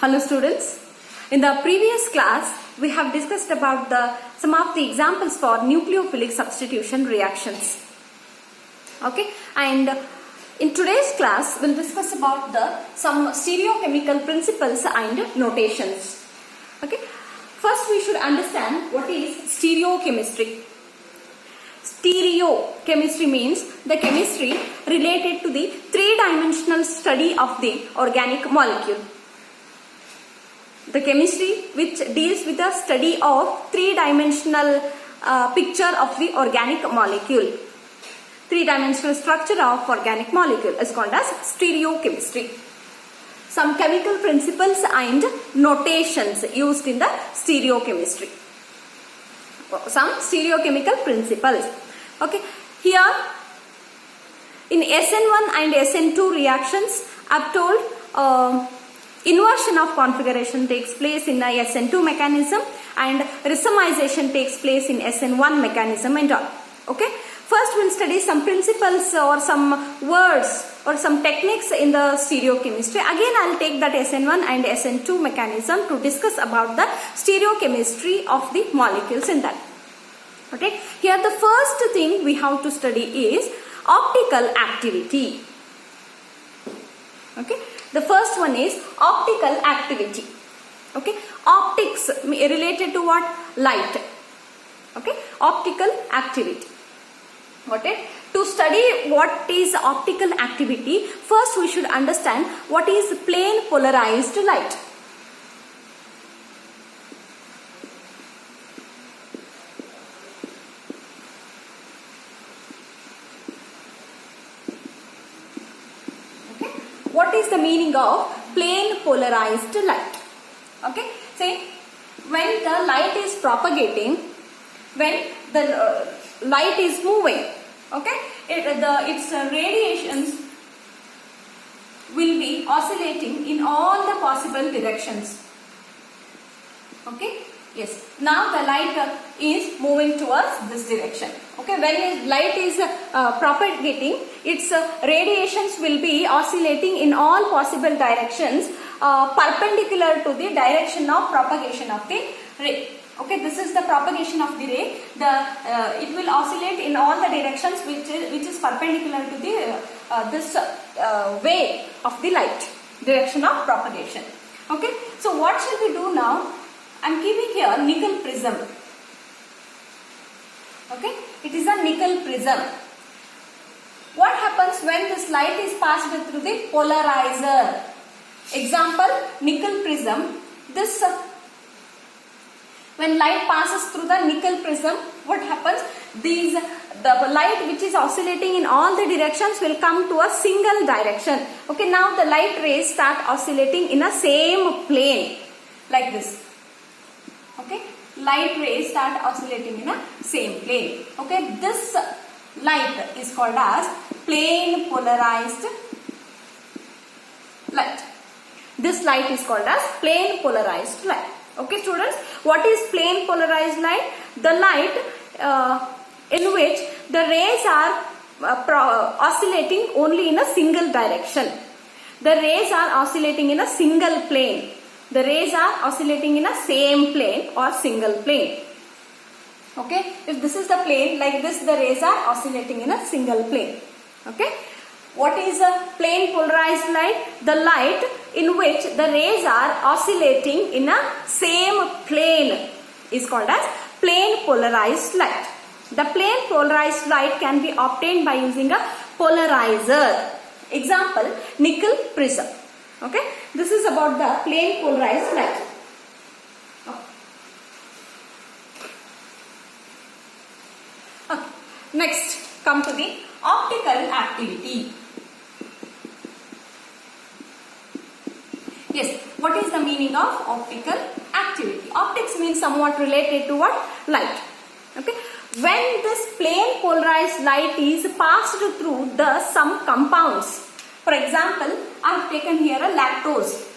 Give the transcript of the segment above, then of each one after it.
Hello students. In the previous class, we have discussed about some of the examples for nucleophilic substitution reactions. Okay, and in today's class, we'll discuss about some stereochemical principles and notations. Okay, first we should understand what is stereochemistry. Stereochemistry means the chemistry related to the three-dimensional study of the organic molecule. The chemistry which deals with the study of three-dimensional picture of the organic molecule. Three-dimensional structure of organic molecule is called as stereochemistry. Some chemical principles and notations used in the stereochemistry. Some stereochemical principles. Okay, here in SN1 and SN2 reactions, I've told inversion of configuration takes place in the SN2 mechanism and racemization takes place in SN1 mechanism and all. Okay, first we'll study some principles or some words or some techniques in the stereochemistry. Again, I'll take that SN1 and SN2 mechanism to discuss about the stereochemistry of the molecules in that. Okay, here the first thing we have to study is optical activity. Okay, the first one is optical activity. Okay, optics related to what? Light. Okay, optical activity. Okay, to study what is optical activity, first we should understand what is plane polarized light. What is the meaning of plane polarized light? Okay, say when the light is propagating, when the light is moving, okay, its radiations will be oscillating in all the possible directions. Okay, yes. Now the light is moving towards this direction. Okay, when light is propagating, its radiations will be oscillating in all possible directions perpendicular to the direction of propagation of the ray. Okay, this is the propagation of the ray. It will oscillate in all the directions which is perpendicular to the this way of the light, direction of propagation. Okay, so what shall we do now? I am giving here nickel prism. Okay, it is a nickel prism. What happens when this light is passed through the polarizer? Example, nickel prism. This when light passes through the nickel prism, what happens? The light which is oscillating in all the directions will come to a single direction. Okay, now the light rays start oscillating in a same plane like this. Okay, light rays start oscillating in a same plane. Okay, this light is called as plane polarized light. This light is called as plane polarized light. Okay, students, what is plane polarized light? The light in which the rays are oscillating only in a single direction. The rays are oscillating in a single plane. The rays are oscillating in a same plane or single plane. Okay, if this is the plane, like this the rays are oscillating in a single plane. Okay, what is a plane polarized light? The light in which the rays are oscillating in a same plane is called as plane polarized light. The plane polarized light can be obtained by using a polarizer. Example, nickel prism. Okay, this is about the plane polarized light. Next, come to the optical activity. Yes, what is the meaning of optical activity? Optics means somewhat related to what? Light. Okay, when this plane polarized light is passed through some compounds. For example, I have taken here a lactose.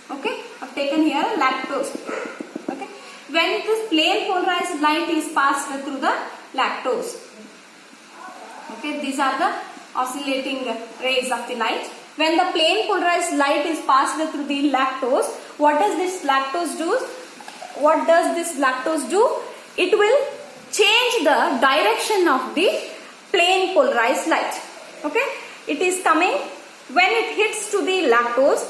Okay, I have taken here a lactose. Okay, when this plane polarized light is passed through the lactose. Okay, these are the oscillating rays of the light. when the plane polarized light is passed through the lactose, what does this lactose do? What does this lactose do? It will change the direction of the plane polarized light. Okay, it is coming, when it hits to the lactose,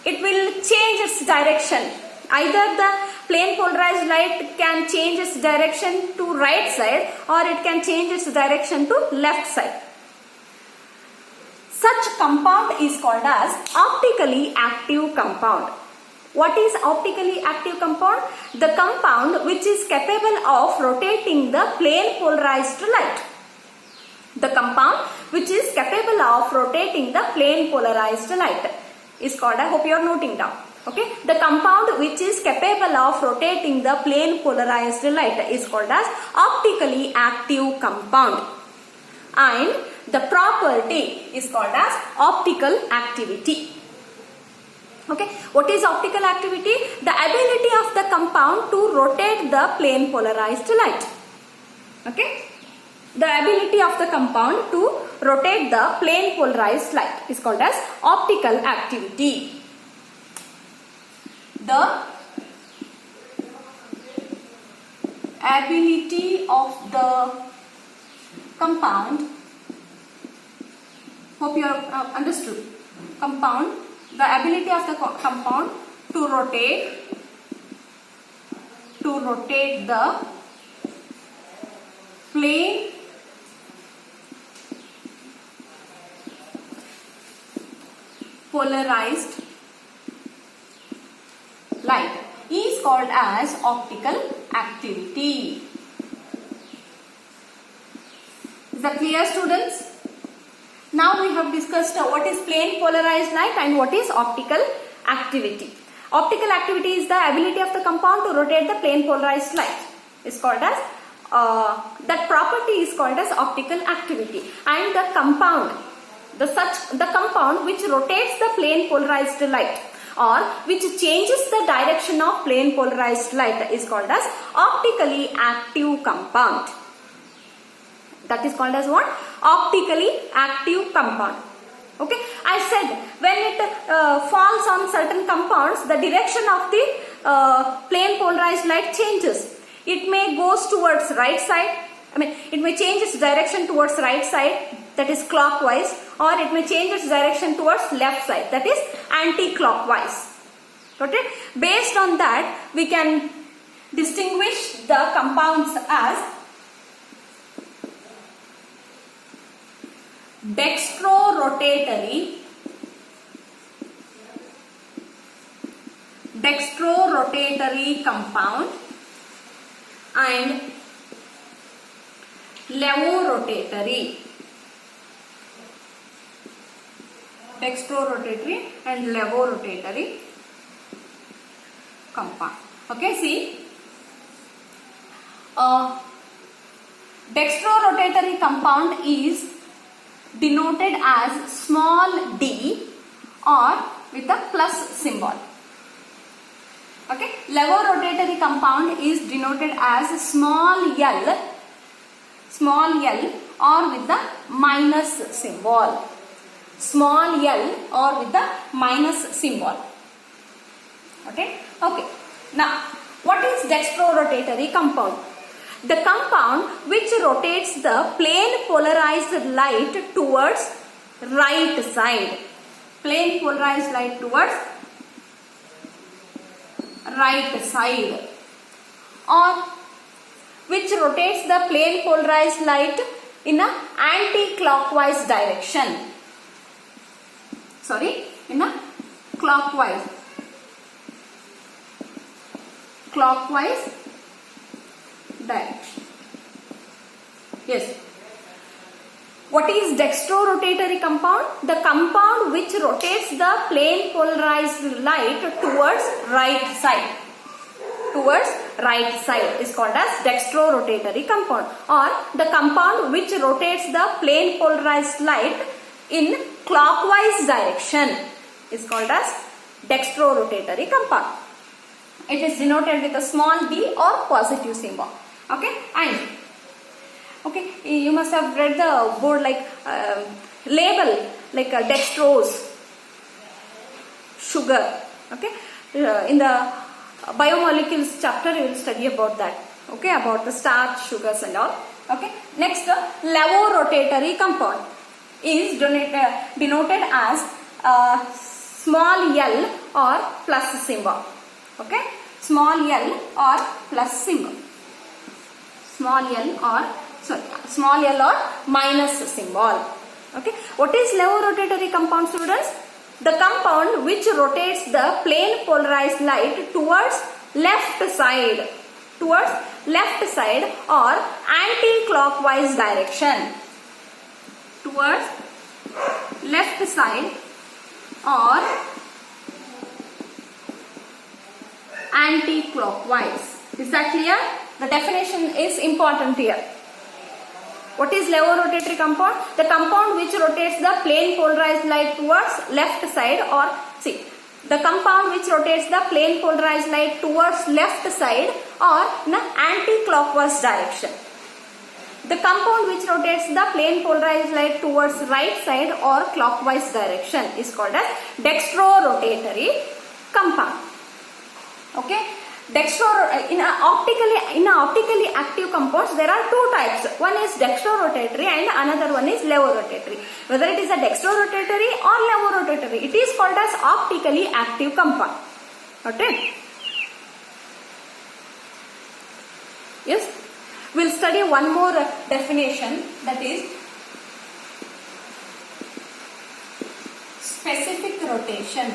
it will change its direction. Either the plane polarized light can change its direction to right side, or it can change its direction to left side. Such compound is called as optically active compound. What is optically active compound? The compound which is capable of rotating the plane polarized light. The compound which is capable of rotating the plane polarized light is called, I hope you are noting down. Okay, the compound which is capable of rotating the plane polarized light is called as optically active compound, and the property is called as optical activity. Okay, what is optical activity? The ability of the compound to rotate the plane polarized light. Okay, the ability of the compound to rotate the plane polarized light is called as optical activity. The ability of the compound, hope you have understood, compound, the ability of the compound to rotate the plane polarized light is called as optical activity. Is that clear, students? Now we have discussed what is plane polarized light and what is optical activity. Optical activity is the ability of the compound to rotate the plane polarized light. Is called as that property is called as optical activity, and the compound, the compound which rotates the plane polarized light or which changes the direction of plane polarized light is called as optically active compound. That is called as what? Optically active compound. Okay, I said when it falls on certain compounds, the direction of the plane polarized light changes. It may goes towards right side, it may change its direction towards right side, that is clockwise, or it may change its direction towards left side, that is anti-clockwise. Okay, based on that we can distinguish the compounds as dextrorotatory compound and levorotatory. Dextrorotatory and levorotatory compound. Okay, see, dextrorotatory compound is denoted as small d or with a plus symbol. Okay, levorotatory compound is denoted as small l or with the minus symbol. Small l or with the minus symbol. Okay. Now, what is dextrorotatory compound? The compound which rotates the plane polarized light towards right side. Plane polarized light towards right side, or which rotates the plane polarized light in a anti-clockwise direction. In a clockwise direction. Yes. What is dextrorotatory compound? The compound which rotates the plane polarized light towards right side. Is called as dextrorotatory compound, or the compound which rotates the plane polarized light in clockwise direction is called as dextrorotatory compound. It is denoted with a small d or positive symbol. Okay, and okay, you must have read the board like like dextrose, sugar. Okay, in the biomolecules chapter you will study about that. Okay, about the starch, sugars and all. Okay, next levorotatory compound is denoted as small l or plus symbol. Okay, small l or plus symbol. Small l or minus symbol. Okay, what is levorotatory compound, students? The compound which rotates the plane polarized light towards left side or anti-clockwise direction. Towards left side or anti-clockwise. Is that clear? The definition is important here. What is levorotatory compound? The compound which rotates the plane polarized light towards left side or the compound which rotates the plane polarized light towards left side or in an anti-clockwise direction. The compound which rotates the plane polarized light towards right side or clockwise direction is called as dextrorotatory compound. Okay. In optically active compounds there are two types. One is dextrorotatory and another one is levorotatory. Whether it is a dextrorotatory or levorotatory, it is called as optically active compound. Okay. Yes. We'll study one more definition, that is specific rotation.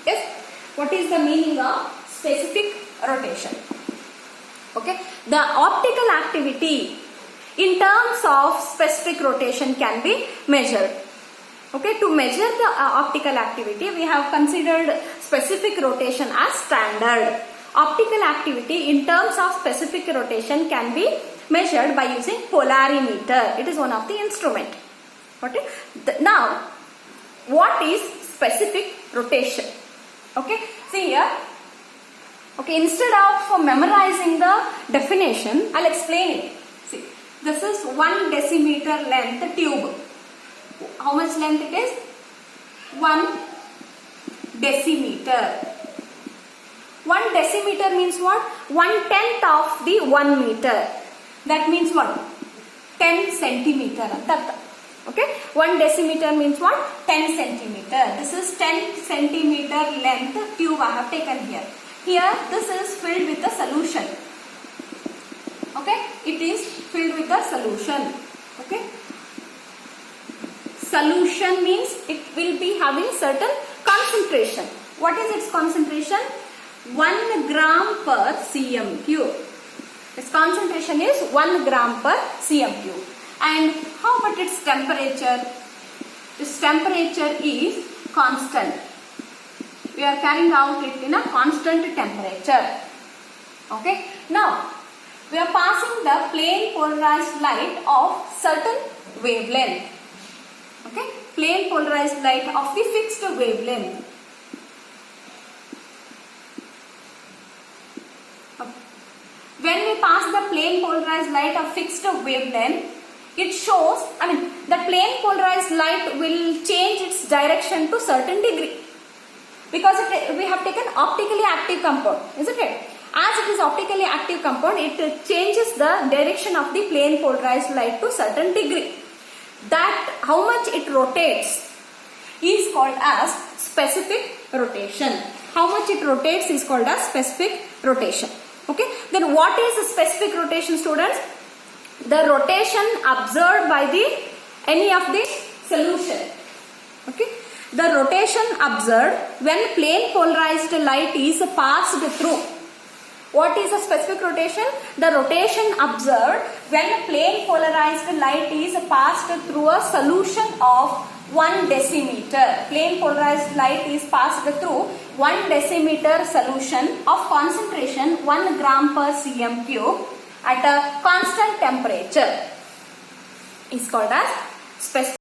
Yes, what is the meaning of specific rotation? Okay, the optical activity in terms of specific rotation can be measured. Okay, to measure the optical activity, we have considered specific rotation as standard. Optical activity in terms of specific rotation can be measured by using polarimeter. It is one of the instrument. Okay, now what is specific rotation? Okay, see here. Okay, instead of memorizing the definition, I'll explain it. See, this is 1 decimeter length tube. How much length it is? 1 decimeter. 1 decimeter means what? 1/10 of the 1 meter. That means what? 10 centimeter. Okay, 1 decimeter means what? 10 centimeter. This is 10 centimeter length tube I have taken here. Here, this is filled with a solution. Okay, it is filled with a solution. Okay, solution means it will be having certain concentration. What is its concentration? 1 gram per cm cube. Its concentration is 1 gram per cm cube. And how about its temperature? Its temperature is constant. We are carrying out it in a constant temperature. Okay. Now, we are passing the plane polarized light of certain wavelength. Okay. Plane polarized light of the fixed wavelength. When we pass the plane polarized light of fixed wavelength, it shows, the plane polarized light will change its direction to certain degree. Because we have taken optically active compound, isn't it? As it is optically active compound, it changes the direction of the plane polarized light to certain degree. That how much it rotates is called as specific rotation. How much it rotates is called as specific rotation. Okay. Then what is the specific rotation, students? The rotation observed by any of the solution. Okay. The rotation observed when plane polarized light is passed through. What is the specific rotation? The rotation observed when plane polarized light is passed through a solution of 1 decimeter. Plane polarized light is passed through 1 decimeter solution of concentration 1 gram per cm cube at a constant temperature. Is called as specific